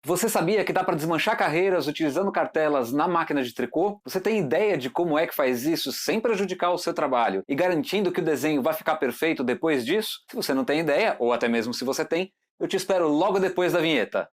Você sabia que dá para desmanchar carreiras utilizando cartelas na máquina de tricô? Você tem ideia de como é que faz isso sem prejudicar o seu trabalho e garantindo que o desenho vai ficar perfeito depois disso? Se você não tem ideia, ou até mesmo se você tem, eu te espero logo depois da vinheta.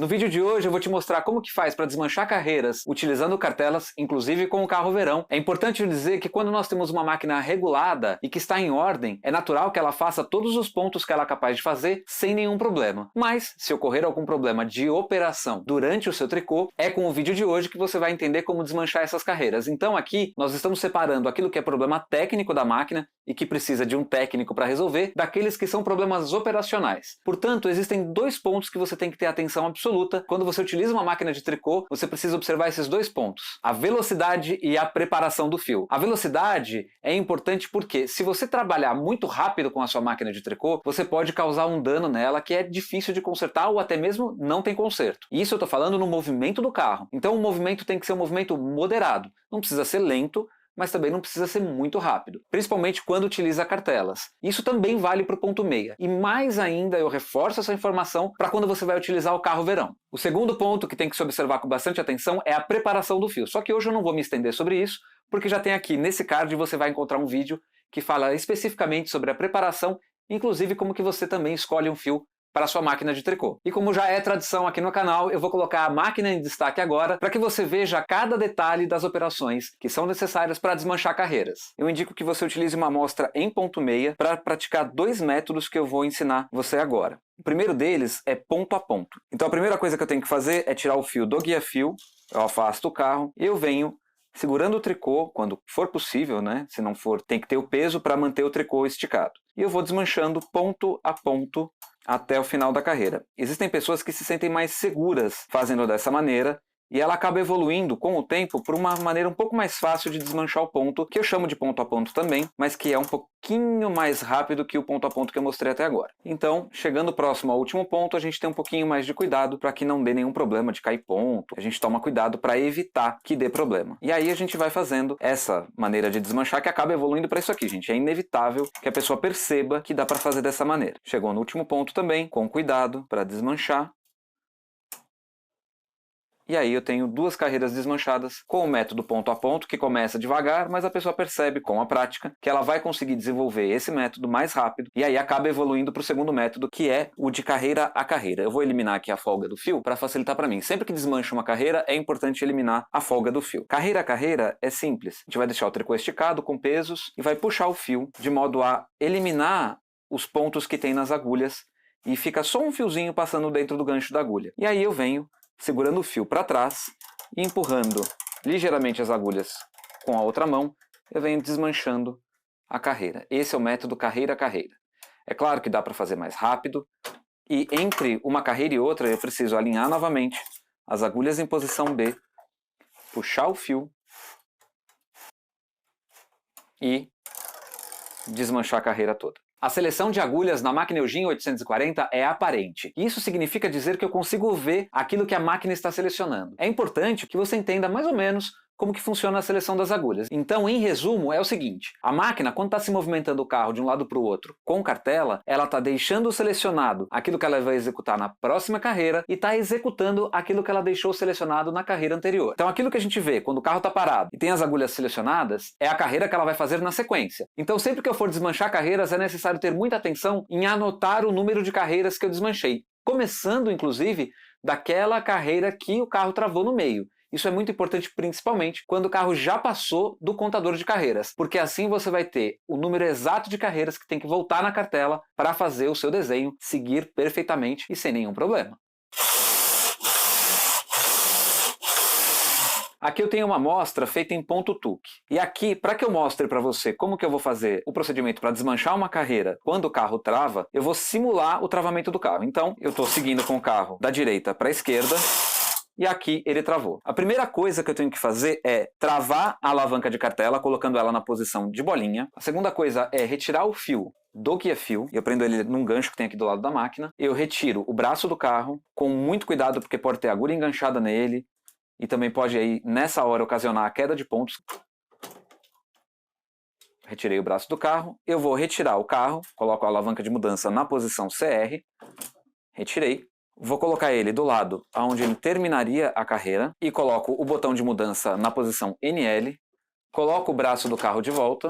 No vídeo de hoje eu vou te mostrar como que faz para desmanchar carreiras utilizando cartelas, inclusive com o carro verão. É importante dizer que quando nós temos uma máquina regulada e que está em ordem, é natural que ela faça todos os pontos que ela é capaz de fazer sem nenhum problema. Mas, se ocorrer algum problema de operação durante o seu tricô, é com o vídeo de hoje que você vai entender como desmanchar essas carreiras. Então aqui nós estamos separando aquilo que é problema técnico da máquina e que precisa de um técnico para resolver, daqueles que são problemas operacionais. Portanto, existem dois pontos que você tem que ter atenção absoluta. Quando você utiliza uma máquina de tricô, você precisa observar esses dois pontos: a velocidade e a preparação do fio. A velocidade é importante porque, se você trabalhar muito rápido com a sua máquina de tricô, você pode causar um dano nela que é difícil de consertar ou até mesmo não tem conserto. Isso eu estou falando no movimento do carro. Então o movimento tem que ser um movimento moderado. Não precisa ser lento, mas também não precisa ser muito rápido, principalmente quando utiliza cartelas. Isso também vale para o ponto meia. E mais ainda eu reforço essa informação para quando você vai utilizar o carro verão. O segundo ponto que tem que se observar com bastante atenção é a preparação do fio. Só que hoje eu não vou me estender sobre isso, porque já tem aqui nesse card você vai encontrar um vídeo que fala especificamente sobre a preparação, inclusive como que você também escolhe um fio para a sua máquina de tricô. E como já é tradição aqui no canal, eu vou colocar a máquina em destaque agora para que você veja cada detalhe das operações que são necessárias para desmanchar carreiras. Eu indico que você utilize uma amostra em ponto meia para praticar dois métodos que eu vou ensinar você agora. O primeiro deles é ponto a ponto. Então a primeira coisa que eu tenho que fazer é tirar o fio do guia-fio, eu afasto o carro e eu venho segurando o tricô, quando for possível, né? Se não for, tem que ter o peso para manter o tricô esticado. E eu vou desmanchando ponto a ponto até o final da carreira. Existem pessoas que se sentem mais seguras fazendo dessa maneira, e ela acaba evoluindo com o tempo por uma maneira um pouco mais fácil de desmanchar o ponto, que eu chamo de ponto a ponto também, mas que é um pouquinho mais rápido que o ponto a ponto que eu mostrei até agora. Então, chegando próximo ao último ponto, a gente tem um pouquinho mais de cuidado para que não dê nenhum problema de cair ponto. A gente toma cuidado para evitar que dê problema. E aí a gente vai fazendo essa maneira de desmanchar que acaba evoluindo para isso aqui, gente. É inevitável que a pessoa perceba que dá para fazer dessa maneira. Chegou no último ponto também, com cuidado para desmanchar. E aí eu tenho duas carreiras desmanchadas com o método ponto a ponto, que começa devagar, mas a pessoa percebe com a prática que ela vai conseguir desenvolver esse método mais rápido e aí acaba evoluindo para o segundo método, que é o de carreira a carreira. Eu vou eliminar aqui a folga do fio para facilitar para mim. Sempre que desmancha uma carreira, é importante eliminar a folga do fio. Carreira a carreira é simples. A gente vai deixar o tricô esticado com pesos e vai puxar o fio de modo a eliminar os pontos que tem nas agulhas e fica só um fiozinho passando dentro do gancho da agulha. E aí eu venho segurando o fio para trás e empurrando ligeiramente as agulhas com a outra mão, eu venho desmanchando a carreira. Esse é o método carreira a carreira. É claro que dá para fazer mais rápido, e entre uma carreira e outra eu preciso alinhar novamente as agulhas em posição B, puxar o fio e desmanchar a carreira toda. A seleção de agulhas na máquina Eugene 840 é aparente. Isso significa dizer que eu consigo ver aquilo que a máquina está selecionando. É importante que você entenda mais ou menos como que funciona a seleção das agulhas. Então, em resumo, é o seguinte: a máquina, quando está se movimentando o carro de um lado para o outro com cartela, ela está deixando selecionado aquilo que ela vai executar na próxima carreira e está executando aquilo que ela deixou selecionado na carreira anterior. Então, aquilo que a gente vê quando o carro está parado e tem as agulhas selecionadas é a carreira que ela vai fazer na sequência. Então, sempre que eu for desmanchar carreiras, é necessário ter muita atenção em anotar o número de carreiras que eu desmanchei, começando, inclusive, daquela carreira que o carro travou no meio. Isso é muito importante principalmente quando o carro já passou do contador de carreiras, porque assim você vai ter o número exato de carreiras que tem que voltar na cartela para fazer o seu desenho seguir perfeitamente e sem nenhum problema. Aqui eu tenho uma amostra feita em ponto tuque. E aqui, para que eu mostre para você como que eu vou fazer o procedimento para desmanchar uma carreira quando o carro trava, eu vou simular o travamento do carro. Então, eu estou seguindo com o carro da direita para a esquerda, e aqui ele travou. A primeira coisa que eu tenho que fazer é travar a alavanca de cartela, colocando ela na posição de bolinha. A segunda coisa é retirar o fio do guia-fio, eu prendo ele num gancho que tem aqui do lado da máquina. Eu retiro o braço do carro, com muito cuidado porque pode ter agulha enganchada nele, e também pode aí, nessa hora, ocasionar a queda de pontos. Retirei o braço do carro, eu vou retirar o carro, coloco a alavanca de mudança na posição CR, retirei, vou colocar ele do lado onde ele terminaria a carreira e coloco o botão de mudança na posição NL, coloco o braço do carro de volta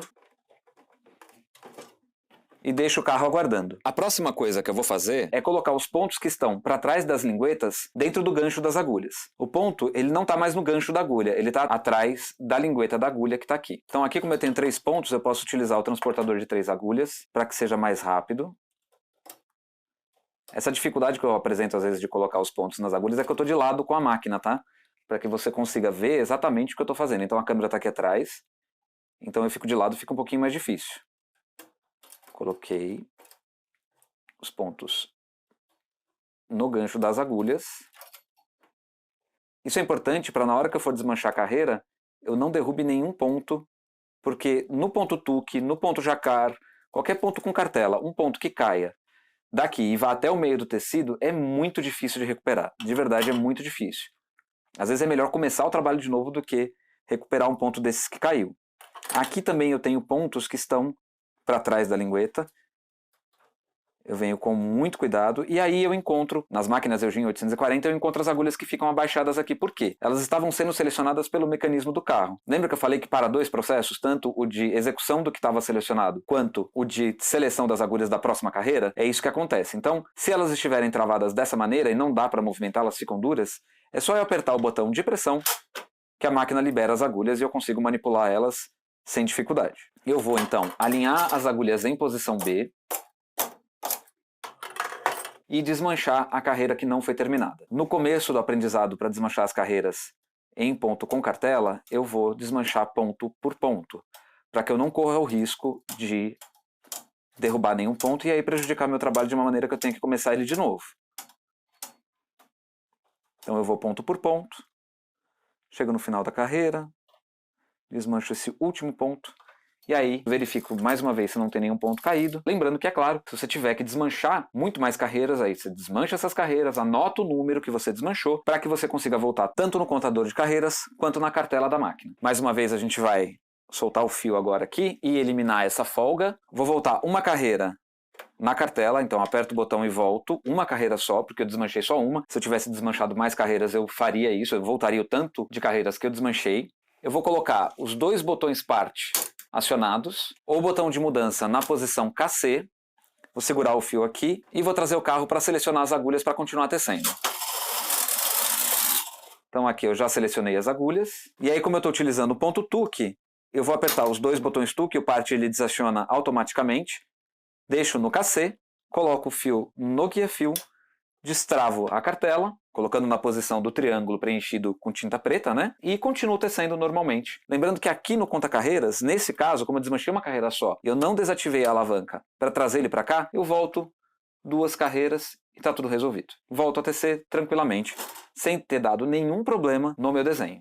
e deixo o carro aguardando. A próxima coisa que eu vou fazer é colocar os pontos que estão para trás das linguetas dentro do gancho das agulhas. O ponto, ele não está mais no gancho da agulha, ele está atrás da lingueta da agulha que está aqui. Então aqui, como eu tenho 3 pontos, eu posso utilizar o transportador de 3 agulhas para que seja mais rápido. Essa dificuldade que eu apresento às vezes de colocar os pontos nas agulhas é que eu estou de lado com a máquina, tá? Para que você consiga ver exatamente o que eu estou fazendo. Então a câmera está aqui atrás, então eu fico de lado, fica um pouquinho mais difícil. Coloquei os pontos no gancho das agulhas. Isso é importante para na hora que eu for desmanchar a carreira, eu não derrube nenhum ponto, porque no ponto tuque, no ponto jacar, qualquer ponto com cartela, um ponto que caia daqui e vá até o meio do tecido é muito difícil de recuperar. De verdade é muito difícil. Às vezes é melhor começar o trabalho de novo do que recuperar um ponto desses que caiu. Aqui também eu tenho pontos que estão para trás da lingueta. Eu venho com muito cuidado e aí eu encontro, nas máquinas Eugene 840, eu encontro as agulhas que ficam abaixadas aqui. Por quê? Elas estavam sendo selecionadas pelo mecanismo do carro. Lembra que eu falei que para 2 processos, tanto o de execução do que estava selecionado, quanto o de seleção das agulhas da próxima carreira? É isso que acontece. Então, se elas estiverem travadas dessa maneira e não dá para movimentar, elas ficam duras, é só eu apertar o botão de pressão que a máquina libera as agulhas e eu consigo manipular elas sem dificuldade. Eu vou então alinhar as agulhas em posição B e desmanchar a carreira que não foi terminada. No começo do aprendizado para desmanchar as carreiras em ponto com cartela, eu vou desmanchar ponto por ponto, para que eu não corra o risco de derrubar nenhum ponto e aí prejudicar meu trabalho de uma maneira que eu tenha que começar ele de novo. Então eu vou ponto por ponto, chego no final da carreira, desmancho esse último ponto, e aí verifico mais uma vez se não tem nenhum ponto caído. Lembrando que, é claro, se você tiver que desmanchar muito mais carreiras, aí você desmancha essas carreiras, anota o número que você desmanchou, para que você consiga voltar tanto no contador de carreiras, quanto na cartela da máquina. Mais uma vez a gente vai soltar o fio agora aqui e eliminar essa folga. Vou voltar uma carreira na cartela, então aperto o botão e volto, uma carreira só, porque eu desmanchei só uma. Se eu tivesse desmanchado mais carreiras, eu faria isso, eu voltaria o tanto de carreiras que eu desmanchei. Eu vou colocar os 2 botões parte acionados, ou o botão de mudança na posição KC, vou segurar o fio aqui e vou trazer o carro para selecionar as agulhas para continuar tecendo. Então aqui eu já selecionei as agulhas, e aí como eu estou utilizando o ponto tuque, eu vou apertar os 2 botões tuque, o parte ele desaciona automaticamente, deixo no KC, coloco o fio no guia-fio, destravo a cartela, colocando na posição do triângulo preenchido com tinta preta, né? E continuo tecendo normalmente. Lembrando que aqui no conta-carreiras, nesse caso, como eu desmanchei uma carreira só, eu não desativei a alavanca para trazer ele para cá, eu volto 2 carreiras e está tudo resolvido. Volto a tecer tranquilamente, sem ter dado nenhum problema no meu desenho.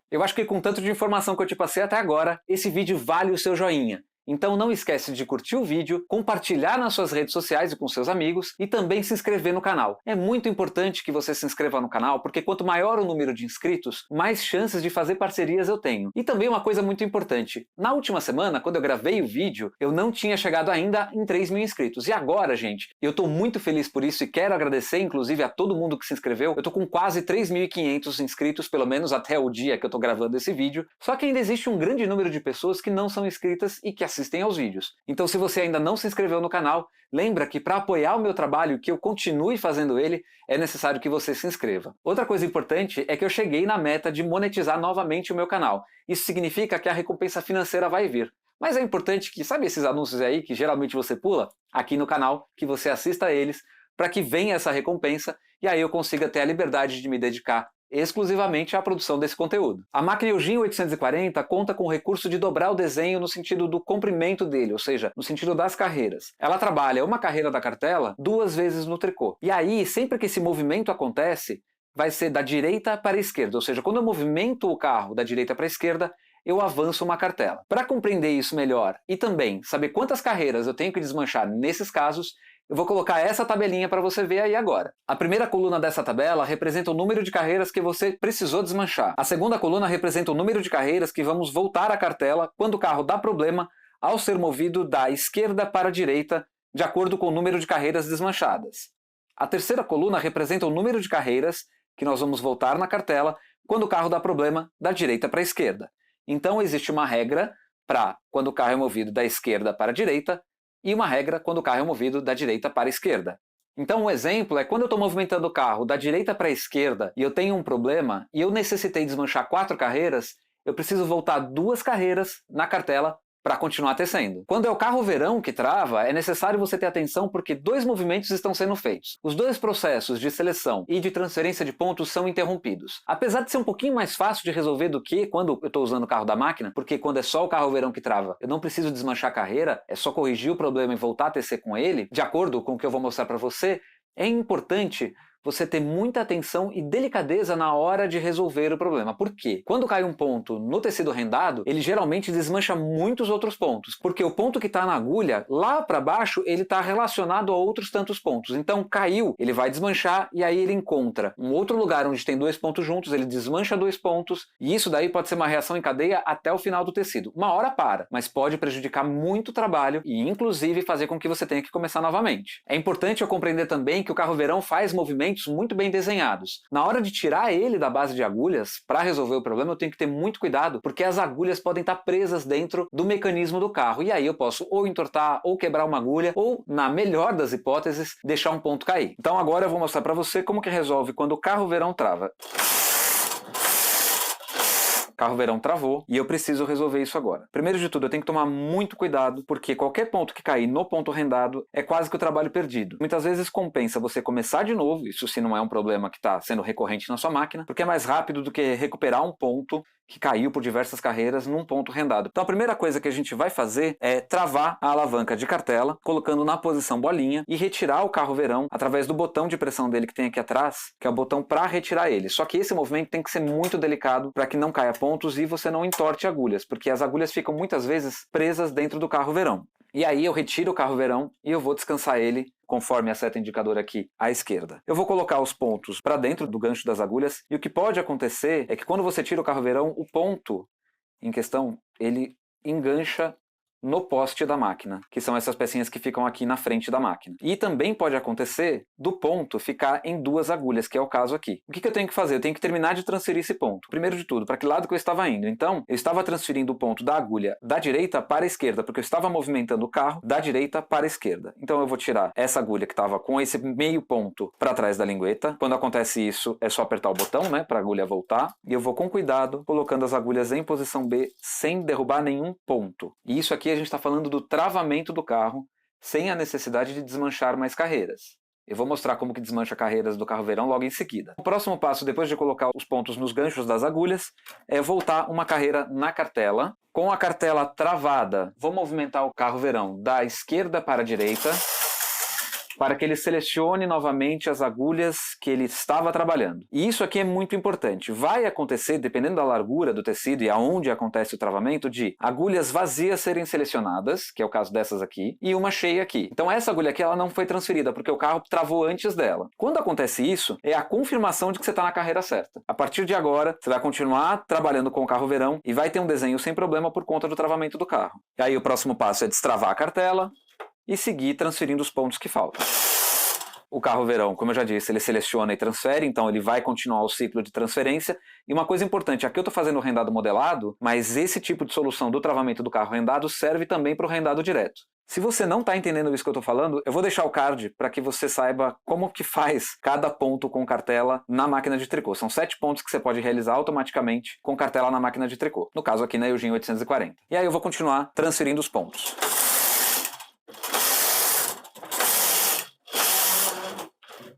Eu acho que com tanto de informação que eu te passei até agora, esse vídeo vale o seu joinha. Então não esquece de curtir o vídeo, compartilhar nas suas redes sociais e com seus amigos e também se inscrever no canal. É muito importante que você se inscreva no canal, porque quanto maior o número de inscritos, mais chances de fazer parcerias eu tenho. E também uma coisa muito importante, na última semana, quando eu gravei o vídeo, eu não tinha chegado ainda em 3.000 inscritos. E agora, gente, eu tô muito feliz por isso e quero agradecer inclusive a todo mundo que se inscreveu. Eu tô com quase 3.500 inscritos, pelo menos até o dia que eu tô gravando esse vídeo. Só que ainda existe um grande número de pessoas que não são inscritas e que assistem aos vídeos. Então se você ainda não se inscreveu no canal, lembra que para apoiar o meu trabalho e que eu continue fazendo ele, é necessário que você se inscreva. Outra coisa importante é que eu cheguei na meta de monetizar novamente o meu canal. Isso significa que a recompensa financeira vai vir. Mas é importante que, sabe esses anúncios aí que geralmente você pula? Aqui no canal, que você assista a eles, para que venha essa recompensa e aí eu consiga ter a liberdade de me dedicar exclusivamente à produção desse conteúdo. A máquina Eugene 840 conta com o recurso de dobrar o desenho no sentido do comprimento dele, ou seja, no sentido das carreiras. Ela trabalha uma carreira da cartela 2 vezes no tricô. E aí, sempre que esse movimento acontece, vai ser da direita para a esquerda, ou seja, quando eu movimento o carro da direita para a esquerda, eu avanço uma cartela. Para compreender isso melhor e também saber quantas carreiras eu tenho que desmanchar nesses casos, Eu vou colocar essa tabelinha para você ver aí agora. A primeira coluna dessa tabela representa o número de carreiras que você precisou desmanchar. A segunda coluna representa o número de carreiras que vamos voltar à cartela quando o carro dá problema ao ser movido da esquerda para a direita, de acordo com o número de carreiras desmanchadas. A terceira coluna representa o número de carreiras que nós vamos voltar na cartela quando o carro dá problema da direita para a esquerda. Então existe uma regra para quando o carro é movido da esquerda para a direita e uma regra quando o carro é movido da direita para a esquerda. Então um exemplo é quando eu estou movimentando o carro da direita para a esquerda e eu tenho um problema e eu necessitei desmanchar 4 carreiras, eu preciso voltar 2 carreiras na cartela para continuar tecendo. Quando é o carro verão que trava, é necessário você ter atenção porque 2 movimentos estão sendo feitos. Os 2 processos de seleção e de transferência de pontos são interrompidos. Apesar de ser um pouquinho mais fácil de resolver do que quando eu estou usando o carro da máquina, porque quando é só o carro verão que trava, eu não preciso desmanchar a carreira, é só corrigir o problema e voltar a tecer com ele, de acordo com o que eu vou mostrar para você, é importante você ter muita atenção e delicadeza na hora de resolver o problema. Por quê? Quando cai um ponto no tecido rendado, ele geralmente desmancha muitos outros pontos, porque o ponto que está na agulha, lá para baixo, ele está relacionado a outros tantos pontos. Então caiu, ele vai desmanchar e aí ele encontra um outro lugar onde tem 2 pontos juntos, ele desmancha 2 pontos, e isso daí pode ser uma reação em cadeia até o final do tecido. Uma hora para, mas pode prejudicar muito o trabalho e inclusive fazer com que você tenha que começar novamente. É importante eu compreender também que o carro verão faz movimentos muito bem desenhados. Na hora de tirar ele da base de agulhas, para resolver o problema eu tenho que ter muito cuidado, porque as agulhas podem estar presas dentro do mecanismo do carro, e aí eu posso ou entortar, ou quebrar uma agulha, ou, na melhor das hipóteses, deixar um ponto cair. Então agora eu vou mostrar para você como que resolve quando o carro verão trava. Carro verão travou e eu preciso resolver isso agora. Primeiro de tudo, eu tenho que tomar muito cuidado, porque qualquer ponto que cair no ponto rendado é quase que o trabalho perdido. Muitas vezes compensa você começar de novo, isso se não é um problema que está sendo recorrente na sua máquina, porque é mais rápido do que recuperar um ponto que caiu por diversas carreiras num ponto rendado. Então a primeira coisa que a gente vai fazer é travar a alavanca de cartela, colocando na posição bolinha e retirar o carro verão através do botão de pressão dele que tem aqui atrás, que é o botão para retirar ele. Só que esse movimento tem que ser muito delicado para que não caia pontos e você não entorte agulhas, porque as agulhas ficam muitas vezes presas dentro do carro verão. E aí eu retiro o carro verão e eu vou descansar ele conforme a seta indicadora aqui à esquerda. Eu vou colocar os pontos para dentro do gancho das agulhas e o que pode acontecer é que quando você tira o carro verão, o ponto em questão, ele engancha no poste da máquina, que são essas pecinhas que ficam aqui na frente da máquina. E também pode acontecer do ponto ficar em 2 agulhas, que é o caso aqui. O que eu tenho que fazer? Eu tenho que terminar de transferir esse ponto. Primeiro de tudo, para que lado que eu estava indo? Então, eu estava transferindo o ponto da agulha da direita para a esquerda, porque eu estava movimentando o carro da direita para a esquerda. Então eu vou tirar essa agulha que estava com esse meio ponto para trás da lingueta. Quando acontece isso, é só apertar o botão, né, para a agulha voltar. E eu vou com cuidado, colocando as agulhas em posição B, sem derrubar nenhum ponto. E isso aqui a gente está falando do travamento do carro, sem a necessidade de desmanchar mais carreiras. Eu vou mostrar como que desmancha carreiras do carro verão logo em seguida. O próximo passo, depois de colocar os pontos nos ganchos das agulhas, é voltar uma carreira na cartela. Com a cartela travada, vou movimentar o carro verão da esquerda para a direita, para que ele selecione novamente as agulhas que ele estava trabalhando. E isso aqui é muito importante. Vai acontecer, dependendo da largura do tecido e aonde acontece o travamento, de agulhas vazias serem selecionadas, que é o caso dessas aqui, e uma cheia aqui. Então essa agulha aqui ela não foi transferida, porque o carro travou antes dela. Quando acontece isso, é a confirmação de que você está na carreira certa. A partir de agora, você vai continuar trabalhando com o carro verão e vai ter um desenho sem problema por conta do travamento do carro. E aí o próximo passo é destravar a cartela e seguir transferindo os pontos que faltam. O carro verão, como eu já disse, ele seleciona e transfere, então ele vai continuar o ciclo de transferência. E uma coisa importante, aqui eu estou fazendo o rendado modelado, mas esse tipo de solução do travamento do carro rendado serve também para o rendado direto. Se você não está entendendo isso que eu estou falando, eu vou deixar o card para que você saiba como que faz cada ponto com cartela na máquina de tricô. São 7 pontos que você pode realizar automaticamente com cartela na máquina de tricô. No caso aqui na Eugene 840. E aí eu vou continuar transferindo os pontos.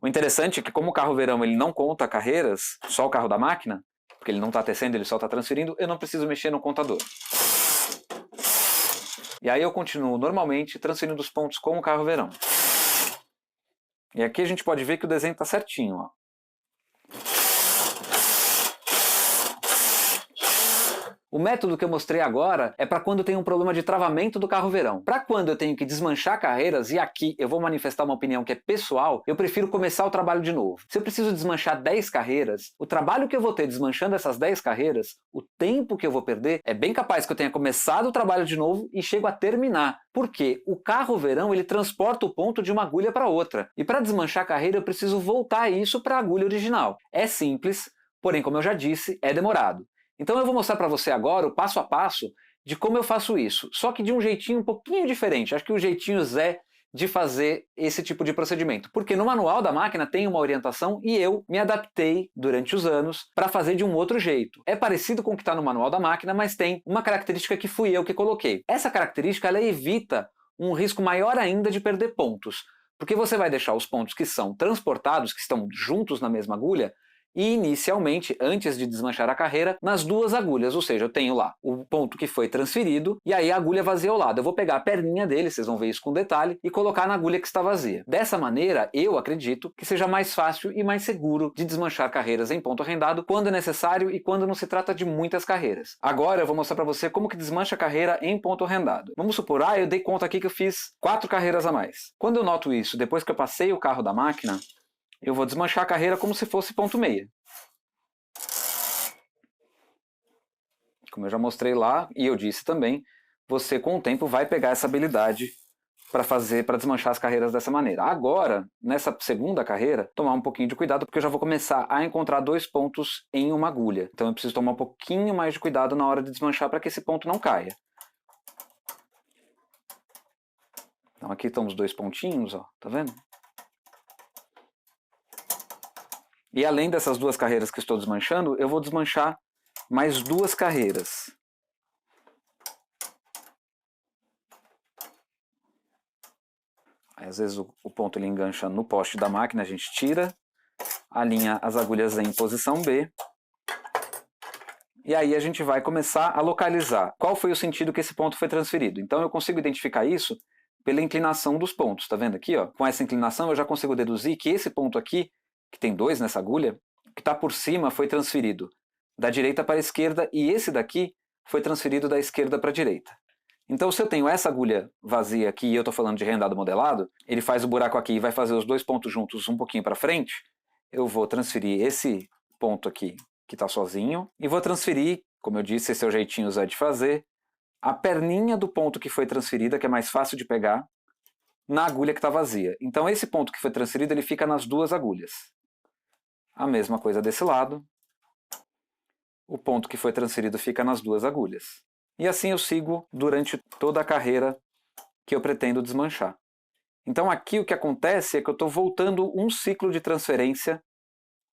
O interessante é que como o carro verão ele não conta carreiras, só o carro da máquina, porque ele não está tecendo, ele só está transferindo, eu não preciso mexer no contador. E aí eu continuo normalmente transferindo os pontos com o carro verão. E aqui a gente pode ver que o desenho está certinho, ó. O método que eu mostrei agora é para quando tem um problema de travamento do carro verão. Para quando eu tenho que desmanchar carreiras, e aqui eu vou manifestar uma opinião que é pessoal, eu prefiro começar o trabalho de novo. Se eu preciso desmanchar 10 carreiras, o trabalho que eu vou ter desmanchando essas 10 carreiras, o tempo que eu vou perder, é bem capaz que eu tenha começado o trabalho de novo e chego a terminar. Porque o carro verão ele transporta o ponto de uma agulha para outra. E para desmanchar a carreira eu preciso voltar isso para a agulha original. É simples, porém, como eu já disse, é demorado. Então eu vou mostrar para você agora o passo a passo de como eu faço isso, só que de um jeitinho um pouquinho diferente. Acho que o jeitinho Zé de fazer esse tipo de procedimento. Porque no manual da máquina tem uma orientação e eu me adaptei durante os anos para fazer de um outro jeito. É parecido com o que está no manual da máquina, mas tem uma característica que fui eu que coloquei. Essa característica ela evita um risco maior ainda de perder pontos, porque você vai deixar os pontos que são transportados, que estão juntos na mesma agulha, e inicialmente, antes de desmanchar a carreira, nas duas agulhas, ou seja, eu tenho lá o ponto que foi transferido e aí a agulha vazia ao lado. Eu vou pegar a perninha dele, vocês vão ver isso com detalhe, e colocar na agulha que está vazia. Dessa maneira, eu acredito que seja mais fácil e mais seguro de desmanchar carreiras em ponto arrendado quando é necessário e quando não se trata de muitas carreiras. Agora eu vou mostrar para você como que desmancha a carreira em ponto arrendado. Vamos supor, eu dei conta aqui que eu fiz 4 carreiras a mais. Quando eu noto isso, depois que eu passei o carro da máquina, eu vou desmanchar a carreira como se fosse ponto meia. Como eu já mostrei lá, e eu disse também, você com o tempo vai pegar essa habilidade para desmanchar as carreiras dessa maneira. Agora, nessa segunda carreira, tomar um pouquinho de cuidado, porque eu já vou começar a encontrar 2 pontos em uma agulha. Então eu preciso tomar um pouquinho mais de cuidado na hora de desmanchar para que esse ponto não caia. Então aqui estão os 2 pontinhos, ó, tá vendo? E além dessas 2 carreiras que estou desmanchando, eu vou desmanchar mais 2 carreiras. Aí, às vezes o ponto ele engancha no poste da máquina, a gente tira, alinha as agulhas em posição B. E aí a gente vai começar a localizar qual foi o sentido que esse ponto foi transferido. Então eu consigo identificar isso pela inclinação dos pontos. Tá vendo aqui? Ó? Com essa inclinação eu já consigo deduzir que esse ponto aqui, que tem 2 nessa agulha, que está por cima foi transferido da direita para a esquerda e esse daqui foi transferido da esquerda para a direita. Então se eu tenho essa agulha vazia aqui e eu estou falando de rendado modelado, ele faz o buraco aqui e vai fazer os 2 pontos juntos um pouquinho para frente, eu vou transferir esse ponto aqui que está sozinho e vou transferir, como eu disse, esse é o jeitinho Zé de fazer, a perninha do ponto que foi transferida, que é mais fácil de pegar, na agulha que está vazia. Então esse ponto que foi transferido ele fica nas 2 agulhas. A mesma coisa desse lado. O ponto que foi transferido fica nas 2 agulhas. E assim eu sigo durante toda a carreira que eu pretendo desmanchar. Então aqui o que acontece é que eu estou voltando um ciclo de transferência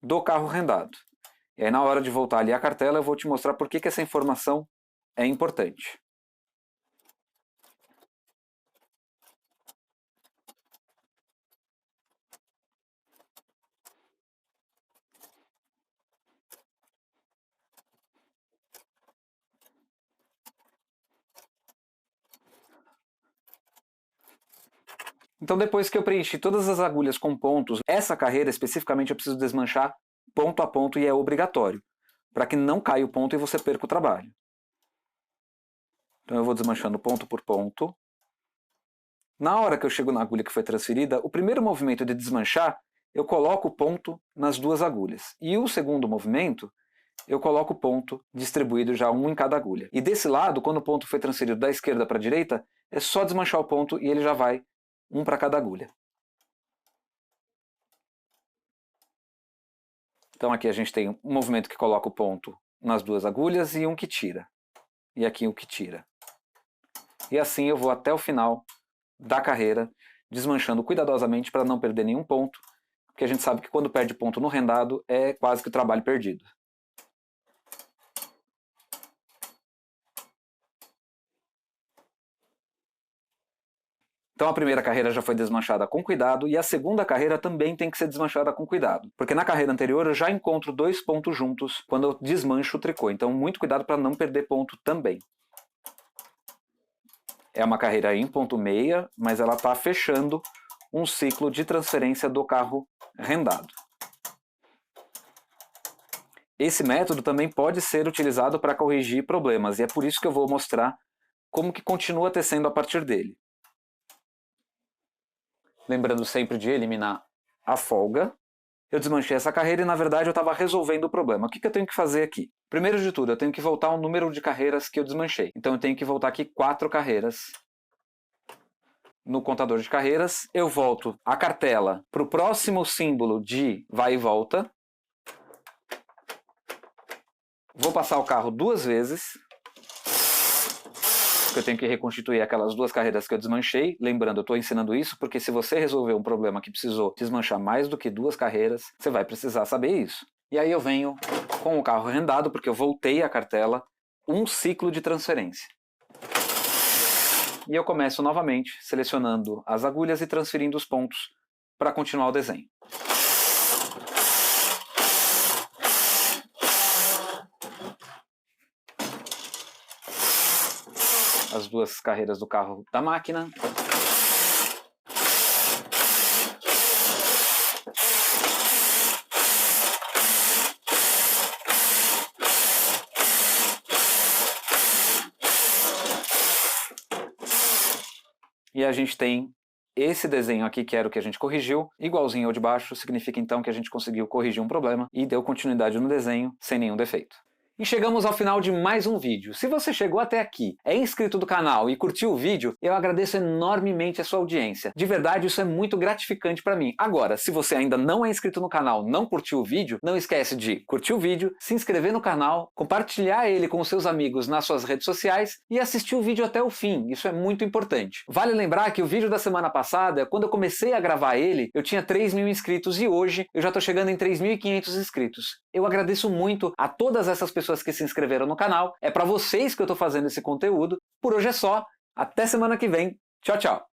do carro rendado. E aí na hora de voltar ali a cartela eu vou te mostrar por que essa informação é importante. Então depois que eu preenchi todas as agulhas com pontos, essa carreira especificamente eu preciso desmanchar ponto a ponto e é obrigatório, para que não caia o ponto e você perca o trabalho. Então eu vou desmanchando ponto por ponto. Na hora que eu chego na agulha que foi transferida, o primeiro movimento de desmanchar, eu coloco o ponto nas 2 agulhas. E o segundo movimento, eu coloco o ponto distribuído já um em cada agulha. E desse lado, quando o ponto foi transferido da esquerda para a direita, é só desmanchar o ponto e ele já vai um para cada agulha. Então aqui a gente tem um movimento que coloca o ponto nas 2 agulhas e um que tira. E aqui o que tira. E assim eu vou até o final da carreira, desmanchando cuidadosamente para não perder nenhum ponto, porque a gente sabe que quando perde ponto no rendado é quase que o trabalho perdido. Então a primeira carreira já foi desmanchada com cuidado e a segunda carreira também tem que ser desmanchada com cuidado, porque na carreira anterior eu já encontro 2 pontos juntos quando eu desmancho o tricô, então muito cuidado para não perder ponto também. É uma carreira em ponto meia, mas ela está fechando um ciclo de transferência do carro rendado. Esse método também pode ser utilizado para corrigir problemas, e é por isso que eu vou mostrar como que continua tecendo a partir dele. Lembrando sempre de eliminar a folga. Eu desmanchei essa carreira e, na verdade, eu estava resolvendo o problema. O que eu tenho que fazer aqui? Primeiro de tudo, eu tenho que voltar ao número de carreiras que eu desmanchei. Então eu tenho que voltar aqui 4 carreiras. No contador de carreiras, eu volto a cartela para o próximo símbolo de vai e volta. Vou passar o carro 2 vezes. Eu tenho que reconstituir aquelas 2 carreiras que eu desmanchei. Lembrando, eu estou ensinando isso porque se você resolver um problema que precisou desmanchar mais do que 2 carreiras, você vai precisar saber isso. E aí eu venho com o carro rendado, porque eu voltei a cartela, um ciclo de transferência. E eu começo novamente selecionando as agulhas e transferindo os pontos para continuar o desenho. As 2 carreiras do carro da máquina. E a gente tem esse desenho aqui, que era o que a gente corrigiu, igualzinho ao de baixo, significa então que a gente conseguiu corrigir um problema e deu continuidade no desenho sem nenhum defeito. E chegamos ao final de mais um vídeo. Se você chegou até aqui, é inscrito do canal e curtiu o vídeo, eu agradeço enormemente a sua audiência. De verdade, isso é muito gratificante para mim. Agora, se você ainda não é inscrito no canal, não curtiu o vídeo, não esquece de curtir o vídeo, se inscrever no canal, compartilhar ele com os seus amigos nas suas redes sociais e assistir o vídeo até o fim. Isso é muito importante. Vale lembrar que o vídeo da semana passada, quando eu comecei a gravar ele, eu tinha 3.000 inscritos e hoje eu já estou chegando em 3.500 inscritos. Eu agradeço muito a todas essas pessoas que se inscreveram no canal. É para vocês que eu estou fazendo esse conteúdo. Por hoje é só. Até semana que vem. Tchau, tchau.